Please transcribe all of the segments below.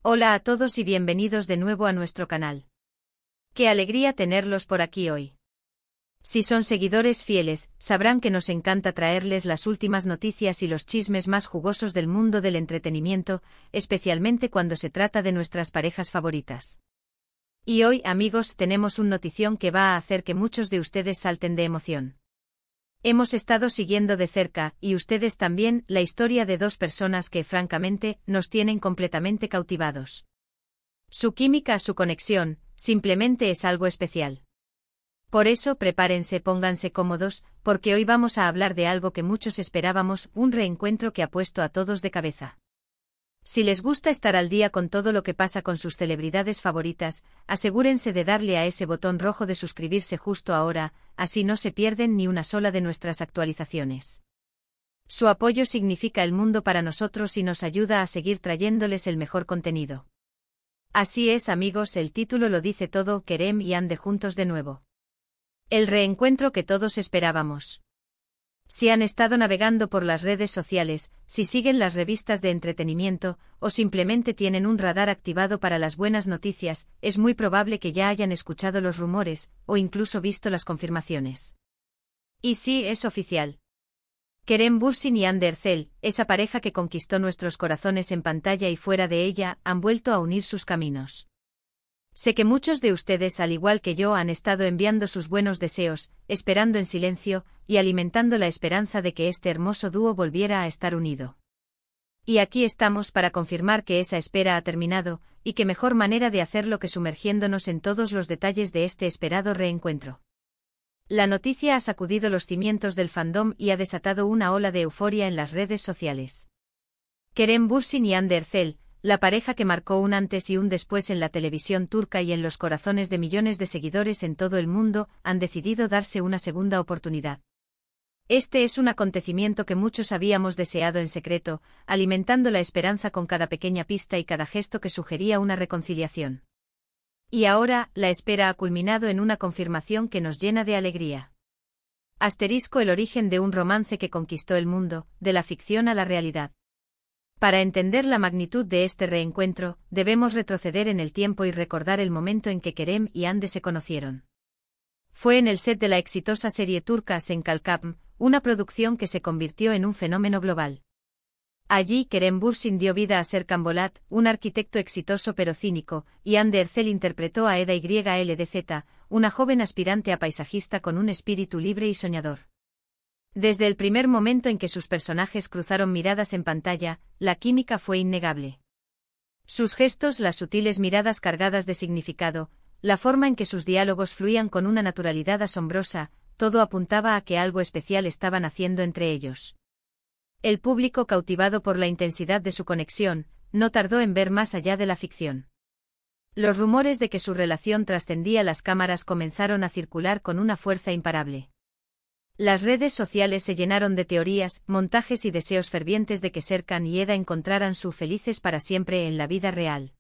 Hola a todos y bienvenidos de nuevo a nuestro canal. Qué alegría tenerlos por aquí hoy. Si son seguidores fieles, sabrán que nos encanta traerles las últimas noticias y los chismes más jugosos del mundo del entretenimiento, especialmente cuando se trata de nuestras parejas favoritas. Y hoy, amigos, tenemos una notición que va a hacer que muchos de ustedes salten de emoción. Hemos estado siguiendo de cerca, y ustedes también, la historia de dos personas que, francamente, nos tienen completamente cautivados. Su química, su conexión, simplemente es algo especial. Por eso, prepárense, pónganse cómodos, porque hoy vamos a hablar de algo que muchos esperábamos, un reencuentro que ha puesto a todos de cabeza. Si les gusta estar al día con todo lo que pasa con sus celebridades favoritas, asegúrense de darle a ese botón rojo de suscribirse justo ahora, así no se pierden ni una sola de nuestras actualizaciones. Su apoyo significa el mundo para nosotros y nos ayuda a seguir trayéndoles el mejor contenido. Así es, amigos, el título lo dice todo, Kerem y Hande juntos de nuevo. El reencuentro que todos esperábamos. Si han estado navegando por las redes sociales, si siguen las revistas de entretenimiento, o simplemente tienen un radar activado para las buenas noticias, es muy probable que ya hayan escuchado los rumores, o incluso visto las confirmaciones. Y sí, es oficial. Kerem Bürsin y Hande Erçel, esa pareja que conquistó nuestros corazones en pantalla y fuera de ella, han vuelto a unir sus caminos. Sé que muchos de ustedes, al igual que yo, han estado enviando sus buenos deseos, esperando en silencio, y alimentando la esperanza de que este hermoso dúo volviera a estar unido. Y aquí estamos para confirmar que esa espera ha terminado, y qué mejor manera de hacerlo que sumergiéndonos en todos los detalles de este esperado reencuentro. La noticia ha sacudido los cimientos del fandom y ha desatado una ola de euforia en las redes sociales. Kerem Bürsin y Hande Erçel, la pareja que marcó un antes y un después en la televisión turca y en los corazones de millones de seguidores en todo el mundo, han decidido darse una segunda oportunidad. Este es un acontecimiento que muchos habíamos deseado en secreto, alimentando la esperanza con cada pequeña pista y cada gesto que sugería una reconciliación. Y ahora, la espera ha culminado en una confirmación que nos llena de alegría. Asterisco, el origen de un romance que conquistó el mundo, de la ficción a la realidad. Para entender la magnitud de este reencuentro, debemos retroceder en el tiempo y recordar el momento en que Kerem y Hande se conocieron. Fue en el set de la exitosa serie turca Senkalkam, una producción que se convirtió en un fenómeno global. Allí Kerem Bürsin dio vida a Serkan Bolat, un arquitecto exitoso pero cínico, y Hande Erçel interpretó a Eda YLDZ, una joven aspirante a paisajista con un espíritu libre y soñador. Desde el primer momento en que sus personajes cruzaron miradas en pantalla, la química fue innegable. Sus gestos, las sutiles miradas cargadas de significado, la forma en que sus diálogos fluían con una naturalidad asombrosa, todo apuntaba a que algo especial estaban haciendo entre ellos. El público, cautivado por la intensidad de su conexión, no tardó en ver más allá de la ficción. Los rumores de que su relación trascendía las cámaras comenzaron a circular con una fuerza imparable. Las redes sociales se llenaron de teorías, montajes y deseos fervientes de que Serkan y Eda encontraran su felices para siempre en la vida real.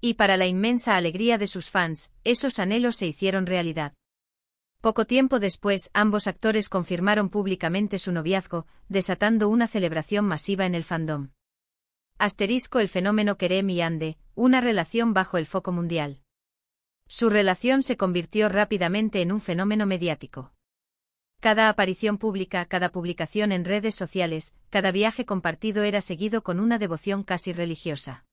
Y para la inmensa alegría de sus fans, esos anhelos se hicieron realidad. Poco tiempo después, ambos actores confirmaron públicamente su noviazgo, desatando una celebración masiva en el fandom. Asterisco, el fenómeno Kerem y Hande, una relación bajo el foco mundial. Su relación se convirtió rápidamente en un fenómeno mediático. Cada aparición pública, cada publicación en redes sociales, cada viaje compartido era seguido con una devoción casi religiosa.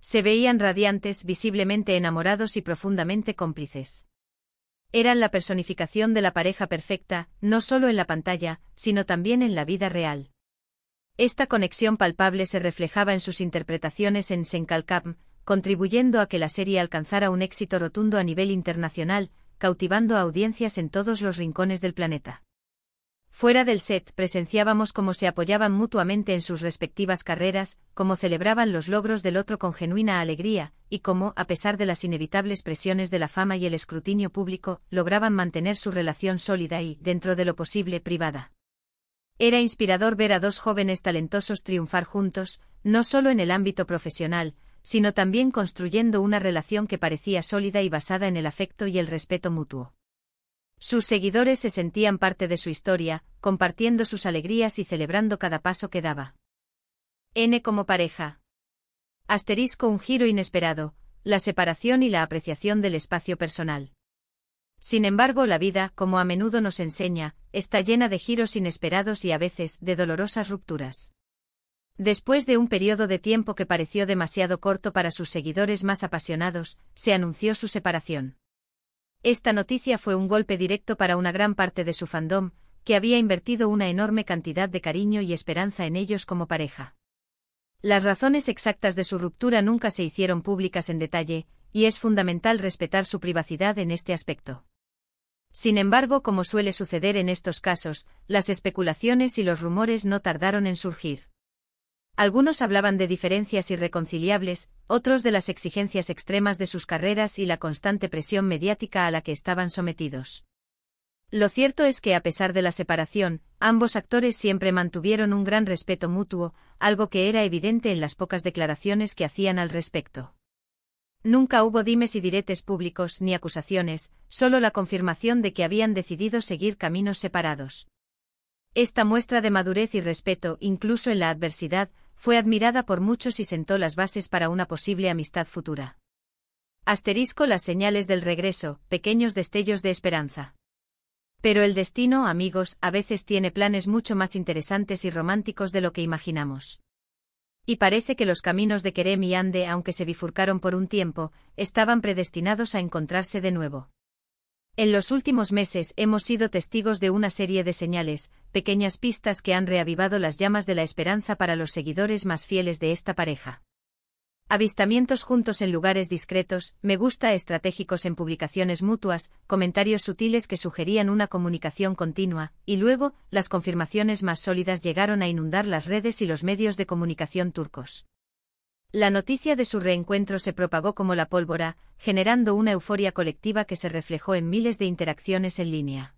Se veían radiantes, visiblemente enamorados y profundamente cómplices. Eran la personificación de la pareja perfecta, no solo en la pantalla, sino también en la vida real. Esta conexión palpable se reflejaba en sus interpretaciones en Senkalkam, contribuyendo a que la serie alcanzara un éxito rotundo a nivel internacional, cautivando a audiencias en todos los rincones del planeta. Fuera del set, presenciábamos cómo se apoyaban mutuamente en sus respectivas carreras, cómo celebraban los logros del otro con genuina alegría, y cómo, a pesar de las inevitables presiones de la fama y el escrutinio público, lograban mantener su relación sólida y, dentro de lo posible, privada. Era inspirador ver a dos jóvenes talentosos triunfar juntos, no solo en el ámbito profesional, sino también construyendo una relación que parecía sólida y basada en el afecto y el respeto mutuo. Sus seguidores se sentían parte de su historia, compartiendo sus alegrías y celebrando cada paso que daba. N como pareja. Asterisco un giro inesperado, la separación y la apreciación del espacio personal. Sin embargo, la vida, como a menudo nos enseña, está llena de giros inesperados y a veces de dolorosas rupturas. Después de un periodo de tiempo que pareció demasiado corto para sus seguidores más apasionados, se anunció su separación. Esta noticia fue un golpe directo para una gran parte de su fandom, que había invertido una enorme cantidad de cariño y esperanza en ellos como pareja. Las razones exactas de su ruptura nunca se hicieron públicas en detalle, y es fundamental respetar su privacidad en este aspecto. Sin embargo, como suele suceder en estos casos, las especulaciones y los rumores no tardaron en surgir. Algunos hablaban de diferencias irreconciliables, otros de las exigencias extremas de sus carreras y la constante presión mediática a la que estaban sometidos. Lo cierto es que a pesar de la separación, ambos actores siempre mantuvieron un gran respeto mutuo, algo que era evidente en las pocas declaraciones que hacían al respecto. Nunca hubo dimes y diretes públicos ni acusaciones, solo la confirmación de que habían decidido seguir caminos separados. Esta muestra de madurez y respeto, incluso en la adversidad, fue admirada por muchos y sentó las bases para una posible amistad futura. Asterisco las señales del regreso, pequeños destellos de esperanza. Pero el destino, amigos, a veces tiene planes mucho más interesantes y románticos de lo que imaginamos. Y parece que los caminos de Kerem y Hande, aunque se bifurcaron por un tiempo, estaban predestinados a encontrarse de nuevo. En los últimos meses hemos sido testigos de una serie de señales, pequeñas pistas que han reavivado las llamas de la esperanza para los seguidores más fieles de esta pareja. Avistamientos juntos en lugares discretos, me gusta estratégicos en publicaciones mutuas, comentarios sutiles que sugerían una comunicación continua, y luego, las confirmaciones más sólidas llegaron a inundar las redes y los medios de comunicación turcos. La noticia de su reencuentro se propagó como la pólvora, generando una euforia colectiva que se reflejó en miles de interacciones en línea.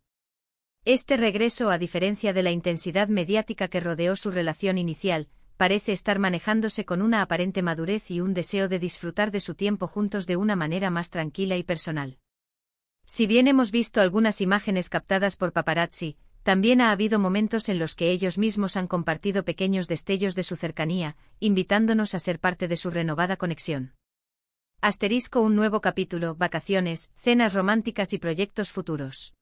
Este regreso, a diferencia de la intensidad mediática que rodeó su relación inicial, parece estar manejándose con una aparente madurez y un deseo de disfrutar de su tiempo juntos de una manera más tranquila y personal. Si bien hemos visto algunas imágenes captadas por paparazzi, también ha habido momentos en los que ellos mismos han compartido pequeños destellos de su cercanía, invitándonos a ser parte de su renovada conexión. Asterisco un nuevo capítulo, vacaciones, cenas románticas y proyectos futuros.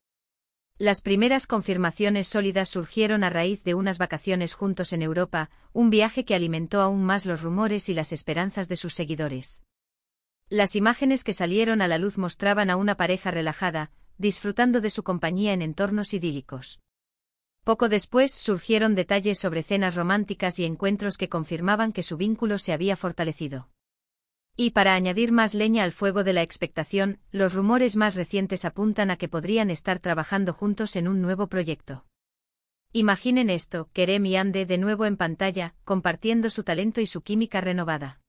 Las primeras confirmaciones sólidas surgieron a raíz de unas vacaciones juntos en Europa, un viaje que alimentó aún más los rumores y las esperanzas de sus seguidores. Las imágenes que salieron a la luz mostraban a una pareja relajada, disfrutando de su compañía en entornos idílicos. Poco después surgieron detalles sobre cenas románticas y encuentros que confirmaban que su vínculo se había fortalecido. Y para añadir más leña al fuego de la expectación, los rumores más recientes apuntan a que podrían estar trabajando juntos en un nuevo proyecto. Imaginen esto, Kerem y Hande de nuevo en pantalla, compartiendo su talento y su química renovada.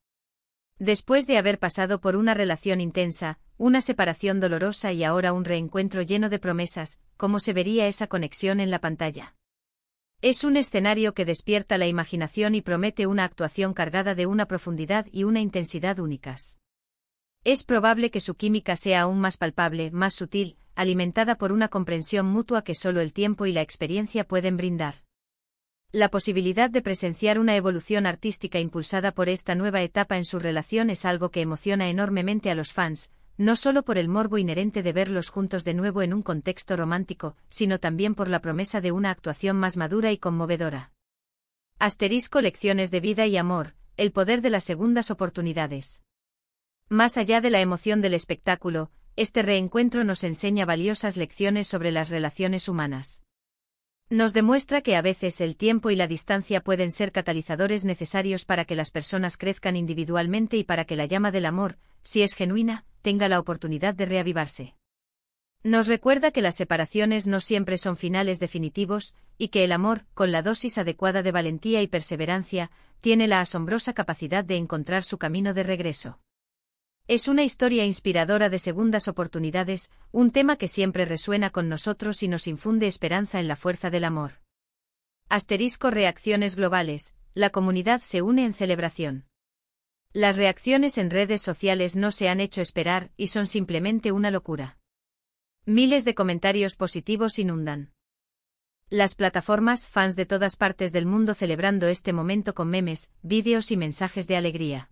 Después de haber pasado por una relación intensa, una separación dolorosa y ahora un reencuentro lleno de promesas, ¿cómo se vería esa conexión en la pantalla? Es un escenario que despierta la imaginación y promete una actuación cargada de una profundidad y una intensidad únicas. Es probable que su química sea aún más palpable, más sutil, alimentada por una comprensión mutua que solo el tiempo y la experiencia pueden brindar. La posibilidad de presenciar una evolución artística impulsada por esta nueva etapa en su relación es algo que emociona enormemente a los fans, no solo por el morbo inherente de verlos juntos de nuevo en un contexto romántico, sino también por la promesa de una actuación más madura y conmovedora. Asterisco lecciones de vida y amor, el poder de las segundas oportunidades. Más allá de la emoción del espectáculo, este reencuentro nos enseña valiosas lecciones sobre las relaciones humanas. Nos demuestra que a veces el tiempo y la distancia pueden ser catalizadores necesarios para que las personas crezcan individualmente y para que la llama del amor, si es genuina, tenga la oportunidad de reavivarse. Nos recuerda que las separaciones no siempre son finales definitivos, y que el amor, con la dosis adecuada de valentía y perseverancia, tiene la asombrosa capacidad de encontrar su camino de regreso. Es una historia inspiradora de segundas oportunidades, un tema que siempre resuena con nosotros y nos infunde esperanza en la fuerza del amor. Asterisco reacciones globales, la comunidad se une en celebración. Las reacciones en redes sociales no se han hecho esperar y son simplemente una locura. Miles de comentarios positivos inundan las plataformas, fans de todas partes del mundo celebrando este momento con memes, vídeos y mensajes de alegría.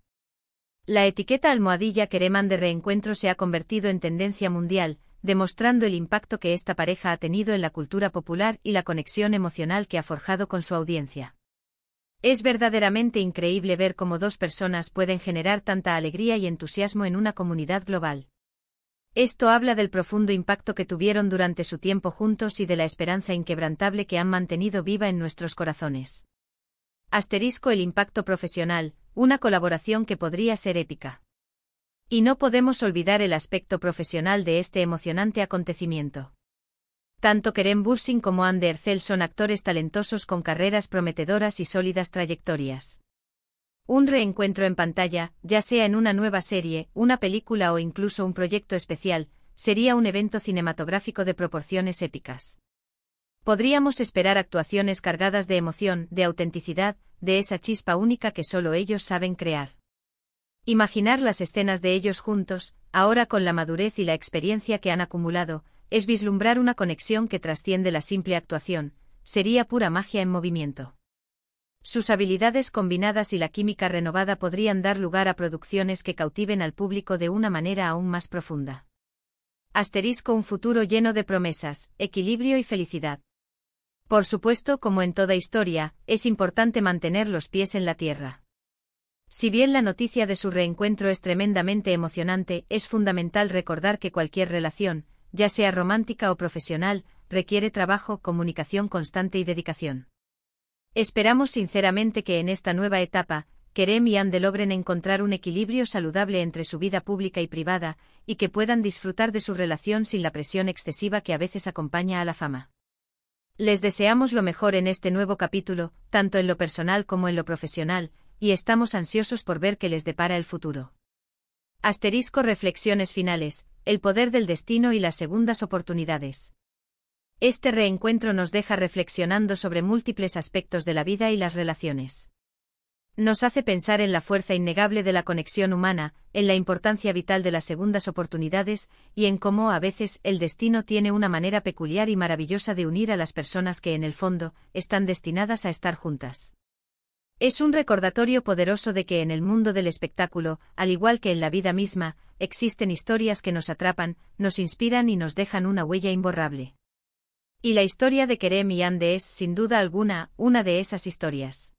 La etiqueta almohadilla Kerem de reencuentro se ha convertido en tendencia mundial, demostrando el impacto que esta pareja ha tenido en la cultura popular y la conexión emocional que ha forjado con su audiencia. Es verdaderamente increíble ver cómo dos personas pueden generar tanta alegría y entusiasmo en una comunidad global. Esto habla del profundo impacto que tuvieron durante su tiempo juntos y de la esperanza inquebrantable que han mantenido viva en nuestros corazones. El impacto profesional, una colaboración que podría ser épica. Y no podemos olvidar el aspecto profesional de este emocionante acontecimiento. Tanto Kerem Bürsin como Hande Erçel son actores talentosos con carreras prometedoras y sólidas trayectorias. Un reencuentro en pantalla, ya sea en una nueva serie, una película o incluso un proyecto especial, sería un evento cinematográfico de proporciones épicas. Podríamos esperar actuaciones cargadas de emoción, de autenticidad, de esa chispa única que solo ellos saben crear. Imaginar las escenas de ellos juntos, ahora con la madurez y la experiencia que han acumulado, es vislumbrar una conexión que trasciende la simple actuación, sería pura magia en movimiento. Sus habilidades combinadas y la química renovada podrían dar lugar a producciones que cautiven al público de una manera aún más profunda. Un futuro lleno de promesas, equilibrio y felicidad. Por supuesto, como en toda historia, es importante mantener los pies en la tierra. Si bien la noticia de su reencuentro es tremendamente emocionante, es fundamental recordar que cualquier relación, ya sea romántica o profesional, requiere trabajo, comunicación constante y dedicación. Esperamos sinceramente que en esta nueva etapa, Kerem y Hande logren encontrar un equilibrio saludable entre su vida pública y privada, y que puedan disfrutar de su relación sin la presión excesiva que a veces acompaña a la fama. Les deseamos lo mejor en este nuevo capítulo, tanto en lo personal como en lo profesional, y estamos ansiosos por ver qué les depara el futuro. Reflexiones finales, el poder del destino y las segundas oportunidades. Este reencuentro nos deja reflexionando sobre múltiples aspectos de la vida y las relaciones. Nos hace pensar en la fuerza innegable de la conexión humana, en la importancia vital de las segundas oportunidades, y en cómo a veces el destino tiene una manera peculiar y maravillosa de unir a las personas que en el fondo, están destinadas a estar juntas. Es un recordatorio poderoso de que en el mundo del espectáculo, al igual que en la vida misma, existen historias que nos atrapan, nos inspiran y nos dejan una huella imborrable. Y la historia de Kerem y Hande es, sin duda alguna, una de esas historias.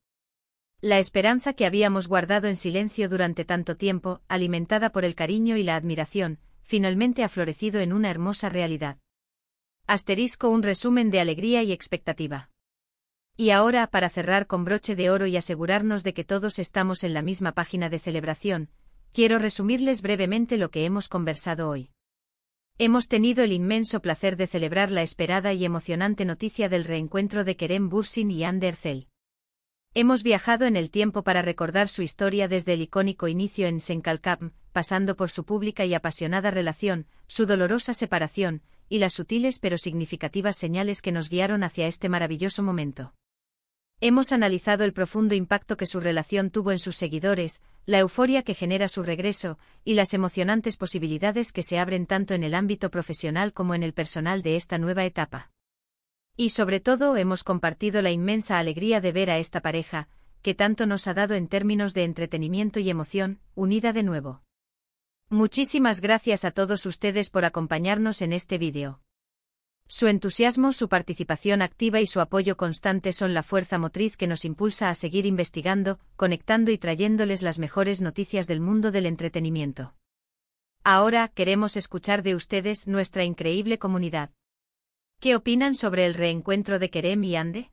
La esperanza que habíamos guardado en silencio durante tanto tiempo, alimentada por el cariño y la admiración, finalmente ha florecido en una hermosa realidad. Un resumen de alegría y expectativa. Y ahora, para cerrar con broche de oro y asegurarnos de que todos estamos en la misma página de celebración, quiero resumirles brevemente lo que hemos conversado hoy. Hemos tenido el inmenso placer de celebrar la esperada y emocionante noticia del reencuentro de Kerem Bürsin y Hande Erçel. Hemos viajado en el tiempo para recordar su historia desde el icónico inicio en Senkalkam, pasando por su pública y apasionada relación, su dolorosa separación, y las sutiles pero significativas señales que nos guiaron hacia este maravilloso momento. Hemos analizado el profundo impacto que su relación tuvo en sus seguidores, la euforia que genera su regreso, y las emocionantes posibilidades que se abren tanto en el ámbito profesional como en el personal de esta nueva etapa. Y sobre todo hemos compartido la inmensa alegría de ver a esta pareja, que tanto nos ha dado en términos de entretenimiento y emoción, unida de nuevo. Muchísimas gracias a todos ustedes por acompañarnos en este vídeo. Su entusiasmo, su participación activa y su apoyo constante son la fuerza motriz que nos impulsa a seguir investigando, conectando y trayéndoles las mejores noticias del mundo del entretenimiento. Ahora queremos escuchar de ustedes, nuestra increíble comunidad. ¿Qué opinan sobre el reencuentro de Kerem y Hande?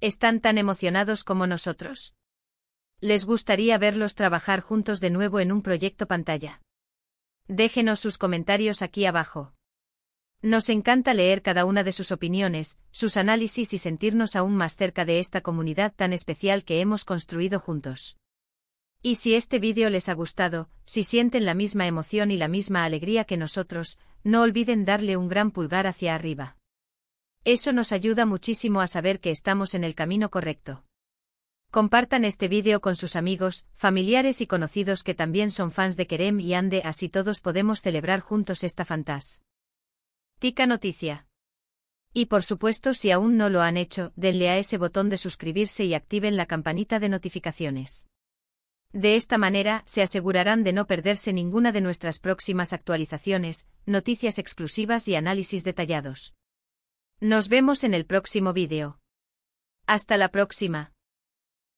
¿Están tan emocionados como nosotros? ¿Les gustaría verlos trabajar juntos de nuevo en un proyecto pantalla? Déjenos sus comentarios aquí abajo. Nos encanta leer cada una de sus opiniones, sus análisis y sentirnos aún más cerca de esta comunidad tan especial que hemos construido juntos. Y si este vídeo les ha gustado, si sienten la misma emoción y la misma alegría que nosotros, no olviden darle un gran pulgar hacia arriba. Eso nos ayuda muchísimo a saber que estamos en el camino correcto. Compartan este vídeo con sus amigos, familiares y conocidos que también son fans de Kerem y Hande, así todos podemos celebrar juntos esta fantástica noticia. Y por supuesto, si aún no lo han hecho, denle a ese botón de suscribirse y activen la campanita de notificaciones. De esta manera, se asegurarán de no perderse ninguna de nuestras próximas actualizaciones, noticias exclusivas y análisis detallados. Nos vemos en el próximo vídeo. Hasta la próxima.